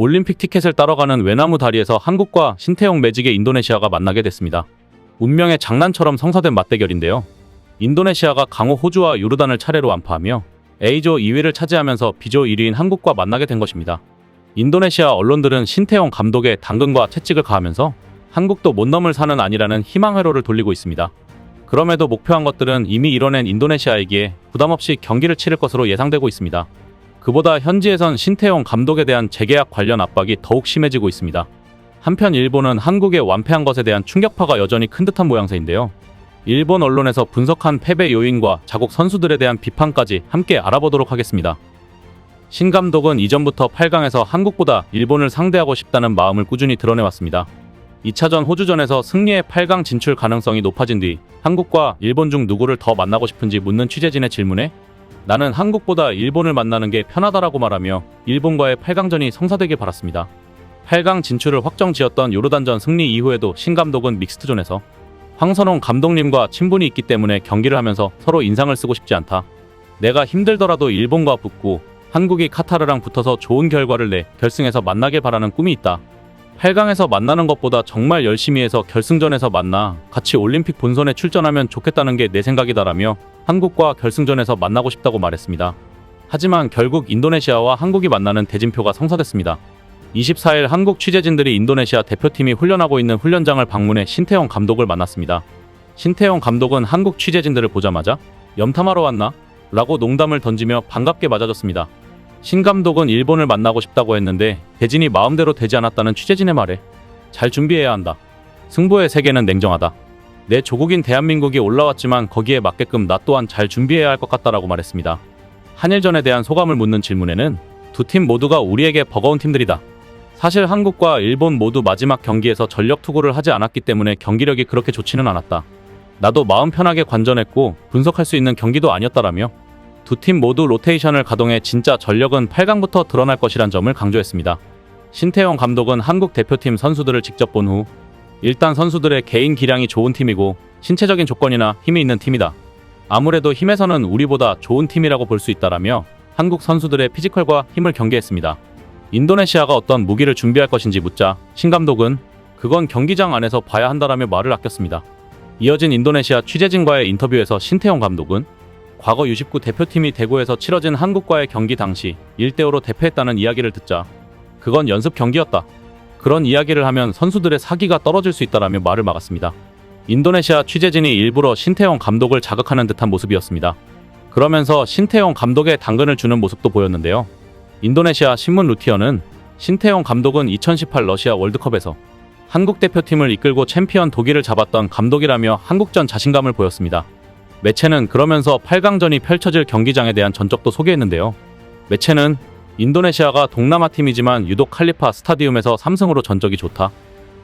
올림픽 티켓을 따러 가는 외나무 다리에서 한국과 신태용 매직의 인도네시아가 만나게 됐습니다. 운명의 장난처럼 성사된 맞대결인데요. 인도네시아가 강호 호주와 요르단을 차례로 완파하며 A조 2위를 차지하면서 B조 1위인 한국과 만나게 된 것입니다. 인도네시아 언론들은 신태용 감독의 당근과 채찍을 가하면서 한국도 못 넘을 산은 아니라는 희망 회로를 돌리고 있습니다. 그럼에도 목표한 것들은 이미 이뤄낸 인도네시아이기에 부담없이 경기를 치를 것으로 예상되고 있습니다. 그보다 현지에선 신태용 감독에 대한 재계약 관련 압박이 더욱 심해지고 있습니다. 한편 일본은 한국에 완패한 것에 대한 충격파가 여전히 큰 듯한 모양새인데요. 일본 언론에서 분석한 패배 요인과 자국 선수들에 대한 비판까지 함께 알아보도록 하겠습니다. 신 감독은 이전부터 8강에서 한국보다 일본을 상대하고 싶다는 마음을 꾸준히 드러내왔습니다. 2차전 호주전에서 승리의 8강 진출 가능성이 높아진 뒤 한국과 일본 중 누구를 더 만나고 싶은지 묻는 취재진의 질문에 나는 한국보다 일본을 만나는 게 편하다라고 말하며 일본과의 8강전이 성사되길 바랐습니다. 8강 진출을 확정지었던 요르단전 승리 이후에도 신 감독은 믹스트존에서 황선홍 감독님과 친분이 있기 때문에 경기를 하면서 서로 인상을 쓰고 싶지 않다. 내가 힘들더라도 일본과 붙고 한국이 카타르랑 붙어서 좋은 결과를 내 결승에서 만나길 바라는 꿈이 있다. 8강에서 만나는 것보다 정말 열심히 해서 결승전에서 만나 같이 올림픽 본선에 출전하면 좋겠다는 게 내 생각이다라며 한국과 결승전에서 만나고 싶다고 말했습니다. 하지만 결국 인도네시아와 한국이 만나는 대진표가 성사됐습니다. 24일 한국 취재진들이 인도네시아 대표팀이 훈련하고 있는 훈련장을 방문해 신태용 감독을 만났습니다. 신태용 감독은 한국 취재진들을 보자마자 염탐하러 왔나? 라고 농담을 던지며 반갑게 맞아줬습니다. 신 감독은 일본을 만나고 싶다고 했는데 대진이 마음대로 되지 않았다는 취재진의 말에 잘 준비해야 한다. 승부의 세계는 냉정하다. 내 조국인 대한민국이 올라왔지만 거기에 맞게끔 나 또한 잘 준비해야 할 것 같다라고 말했습니다. 한일전에 대한 소감을 묻는 질문에는 두 팀 모두가 우리에게 버거운 팀들이다. 사실 한국과 일본 모두 마지막 경기에서 전력 투구를 하지 않았기 때문에 경기력이 그렇게 좋지는 않았다. 나도 마음 편하게 관전했고 분석할 수 있는 경기도 아니었다라며 두 팀 모두 로테이션을 가동해 진짜 전력은 8강부터 드러날 것이란 점을 강조했습니다. 신태용 감독은 한국 대표팀 선수들을 직접 본 후 일단 선수들의 개인 기량이 좋은 팀이고 신체적인 조건이나 힘이 있는 팀이다. 아무래도 힘에서는 우리보다 좋은 팀이라고 볼 수 있다라며 한국 선수들의 피지컬과 힘을 경계했습니다. 인도네시아가 어떤 무기를 준비할 것인지 묻자 신 감독은 그건 경기장 안에서 봐야 한다라며 말을 아꼈습니다. 이어진 인도네시아 취재진과의 인터뷰에서 신태용 감독은 과거 U19 대표팀이 대구에서 치러진 한국과의 경기 당시 1대5로 대패했다는 이야기를 듣자 그건 연습 경기였다. 그런 이야기를 하면 선수들의 사기가 떨어질 수 있다라며 말을 막았습니다. 인도네시아 취재진이 일부러 신태용 감독을 자극하는 듯한 모습이었습니다. 그러면서 신태용 감독의 당근을 주는 모습도 보였는데요. 인도네시아 신문 루티어는 신태용 감독은 2018 러시아 월드컵에서 한국 대표팀을 이끌고 챔피언 독일을 잡았던 감독이라며 한국전 자신감을 보였습니다. 매체는 그러면서 8강전이 펼쳐질 경기장에 대한 전적도 소개했는데요. 매체는 인도네시아가 동남아 팀이지만 유독 칼리파 스타디움에서 3승으로 전적이 좋다.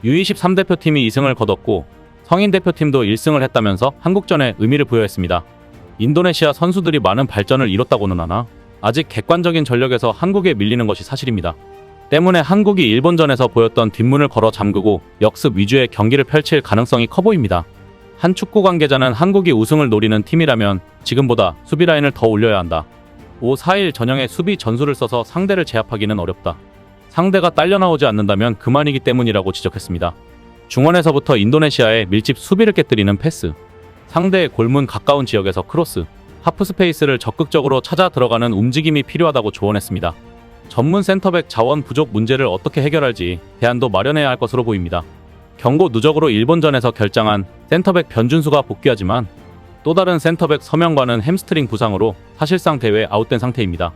U23 대표팀이 2승을 거뒀고 성인 대표팀도 1승을 했다면서 한국전에 의미를 부여했습니다. 인도네시아 선수들이 많은 발전을 이뤘다고는 하나 아직 객관적인 전력에서 한국에 밀리는 것이 사실입니다. 때문에 한국이 일본전에서 보였던 뒷문을 걸어 잠그고 역습 위주의 경기를 펼칠 가능성이 커 보입니다. 한 축구 관계자는 한국이 우승을 노리는 팀이라면 지금보다 수비 라인을 더 올려야 한다. 5-4-1 전형의 수비 전술을 써서 상대를 제압하기는 어렵다. 상대가 딸려 나오지 않는다면 그만이기 때문이라고 지적했습니다. 중원에서부터 인도네시아의 밀집 수비를 깨뜨리는 패스, 상대의 골문 가까운 지역에서 크로스, 하프스페이스를 적극적으로 찾아 들어가는 움직임이 필요하다고 조언했습니다. 전문 센터백 자원 부족 문제를 어떻게 해결할지 대안도 마련해야 할 것으로 보입니다. 경고 누적으로 일본전에서 결장한 센터백 변준수가 복귀하지만 또 다른 센터백 서명관은 햄스트링 부상으로 사실상 대회 아웃된 상태입니다.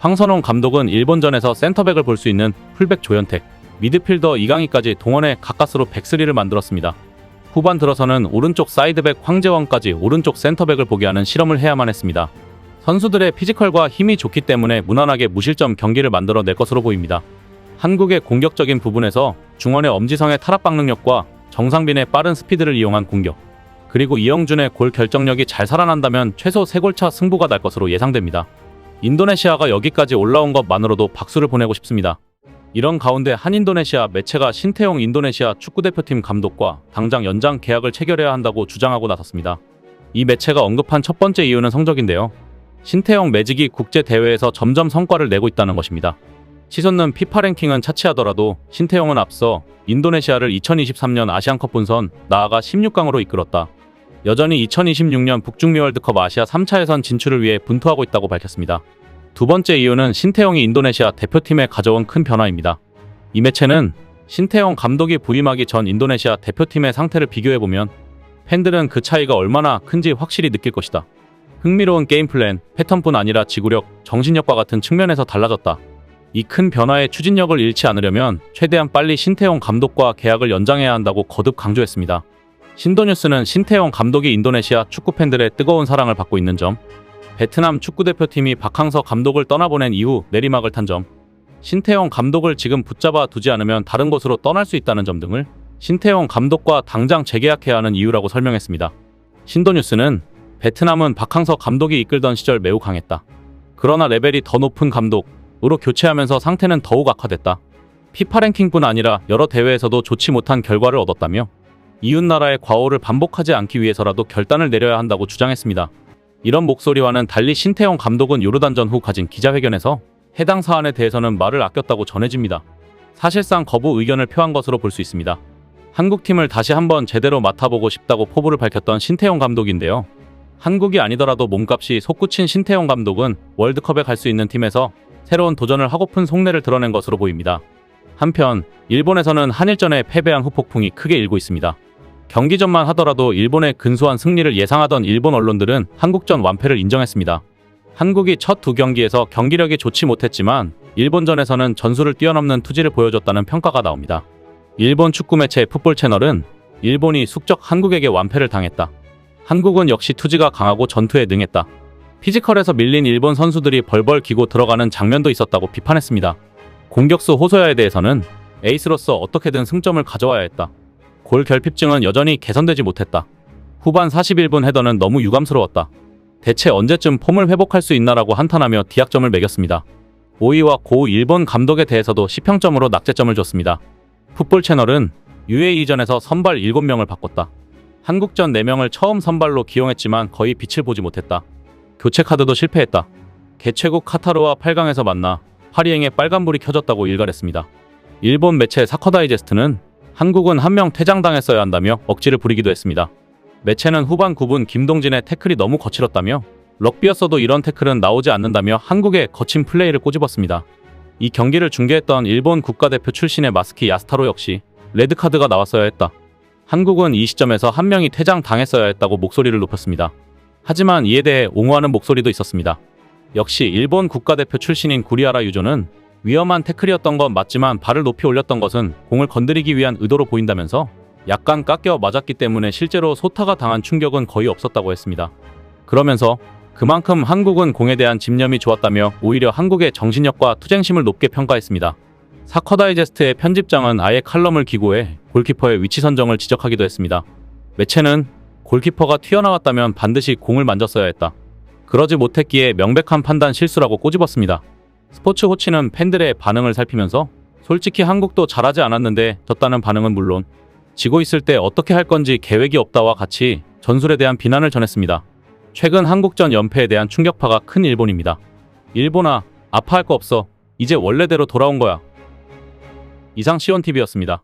황선홍 감독은 일본전에서 센터백을 볼 수 있는 풀백 조현택, 미드필더 이강희까지 동원해 가까스로 백스리를 만들었습니다. 후반 들어서는 오른쪽 사이드백 황재원까지 오른쪽 센터백을 보게 하는 실험을 해야만 했습니다. 선수들의 피지컬과 힘이 좋기 때문에 무난하게 무실점 경기를 만들어낼 것으로 보입니다. 한국의 공격적인 부분에서 중원의 엄지성의 탈압박 능력과 정상빈의 빠른 스피드를 이용한 공격, 그리고 이영준의 골 결정력이 잘 살아난다면 최소 3골차 승부가 날 것으로 예상됩니다. 인도네시아가 여기까지 올라온 것만으로도 박수를 보내고 싶습니다. 이런 가운데 한인도네시아 매체가 신태용 인도네시아 축구대표팀 감독과 당장 연장 계약을 체결해야 한다고 주장하고 나섰습니다. 이 매체가 언급한 첫 번째 이유는 성적인데요. 신태용 매직이 국제대회에서 점점 성과를 내고 있다는 것입니다. 치솟는 피파 랭킹은 차치하더라도 신태용은 앞서 인도네시아를 2023년 아시안컵 본선 나아가 16강으로 이끌었다. 여전히 2026년 북중미 월드컵 아시아 3차 예선 진출을 위해 분투하고 있다고 밝혔습니다. 두 번째 이유는 신태용이 인도네시아 대표팀에 가져온 큰 변화입니다. 이 매체는 신태용 감독이 부임하기 전 인도네시아 대표팀의 상태를 비교해보면 팬들은 그 차이가 얼마나 큰지 확실히 느낄 것이다. 흥미로운 게임 플랜, 패턴뿐 아니라 지구력, 정신력과 같은 측면에서 달라졌다. 이 큰 변화의 추진력을 잃지 않으려면 최대한 빨리 신태용 감독과 계약을 연장해야 한다고 거듭 강조했습니다. 신도뉴스는 신태용 감독이 인도네시아 축구 팬들의 뜨거운 사랑을 받고 있는 점, 베트남 축구대표팀이 박항서 감독을 떠나보낸 이후 내리막을 탄 점, 신태용 감독을 지금 붙잡아 두지 않으면 다른 곳으로 떠날 수 있다는 점 등을 신태용 감독과 당장 재계약해야 하는 이유라고 설명했습니다. 신도뉴스는 베트남은 박항서 감독이 이끌던 시절 매우 강했다. 그러나 레벨이 더 높은 감독으로 교체하면서 상태는 더욱 악화됐다. 피파 랭킹뿐 아니라 여러 대회에서도 좋지 못한 결과를 얻었다며 이웃나라의 과오를 반복하지 않기 위해서라도 결단을 내려야 한다고 주장했습니다. 이런 목소리와는 달리 신태용 감독은 요르단전 후 가진 기자회견에서 해당 사안에 대해서는 말을 아꼈다고 전해집니다. 사실상 거부 의견을 표한 것으로 볼 수 있습니다. 한국팀을 다시 한번 제대로 맡아보고 싶다고 포부를 밝혔던 신태용 감독인데요. 한국이 아니더라도 몸값이 솟구친 신태용 감독은 월드컵에 갈 수 있는 팀에서 새로운 도전을 하고픈 속내를 드러낸 것으로 보입니다. 한편 일본에서는 한일전에 패배한 후폭풍이 크게 일고 있습니다. 경기 전만 하더라도 일본의 근소한 승리를 예상하던 일본 언론들은 한국전 완패를 인정했습니다. 한국이 첫 두 경기에서 경기력이 좋지 못했지만 일본전에서는 전술을 뛰어넘는 투지를 보여줬다는 평가가 나옵니다. 일본 축구 매체 풋볼 채널은 일본이 숙적 한국에게 완패를 당했다. 한국은 역시 투지가 강하고 전투에 능했다. 피지컬에서 밀린 일본 선수들이 벌벌 기고 들어가는 장면도 있었다고 비판했습니다. 공격수 호소야에 대해서는 에이스로서 어떻게든 승점을 가져와야 했다. 골 결핍증은 여전히 개선되지 못했다. 후반 41분 헤더는 너무 유감스러웠다. 대체 언제쯤 폼을 회복할 수 있나라고 한탄하며 디악점을 매겼습니다. 오이와 고 일본 감독에 대해서도 시평점으로 낙제점을 줬습니다. 풋볼 채널은 UAE전에서 선발 7명을 바꿨다. 한국전 4명을 처음 선발로 기용했지만 거의 빛을 보지 못했다. 교체 카드도 실패했다. 개최국 카타르와 8강에서 만나 파리행에 빨간불이 켜졌다고 일갈했습니다. 일본 매체 사커다이제스트는 한국은 한 명 퇴장당했어야 한다며 억지를 부리기도 했습니다. 매체는 후반 9분 김동진의 태클이 너무 거칠었다며 럭비였어도 이런 태클은 나오지 않는다며 한국의 거친 플레이를 꼬집었습니다. 이 경기를 중계했던 일본 국가대표 출신의 마스키 야스타로 역시 레드카드가 나왔어야 했다. 한국은 이 시점에서 한 명이 퇴장당했어야 했다고 목소리를 높였습니다. 하지만 이에 대해 옹호하는 목소리도 있었습니다. 역시 일본 국가대표 출신인 구리하라 유조는 위험한 태클이었던 건 맞지만 발을 높이 올렸던 것은 공을 건드리기 위한 의도로 보인다면서 약간 깎여 맞았기 때문에 실제로 소타가 당한 충격은 거의 없었다고 했습니다. 그러면서 그만큼 한국은 공에 대한 집념이 좋았다며 오히려 한국의 정신력과 투쟁심을 높게 평가했습니다. 사커다이제스트의 편집장은 아예 칼럼을 기고해 골키퍼의 위치 선정을 지적하기도 했습니다. 매체는 골키퍼가 튀어나왔다면 반드시 공을 만졌어야 했다. 그러지 못했기에 명백한 판단 실수라고 꼬집었습니다. 스포츠 호치는 팬들의 반응을 살피면서 솔직히 한국도 잘하지 않았는데 졌다는 반응은 물론 지고 있을 때 어떻게 할 건지 계획이 없다와 같이 전술에 대한 비난을 전했습니다. 최근 한국전 연패에 대한 충격파가 큰 일본입니다. 일본아, 아파할 거 없어. 이제 원래대로 돌아온 거야. 이상 시온TV였습니다.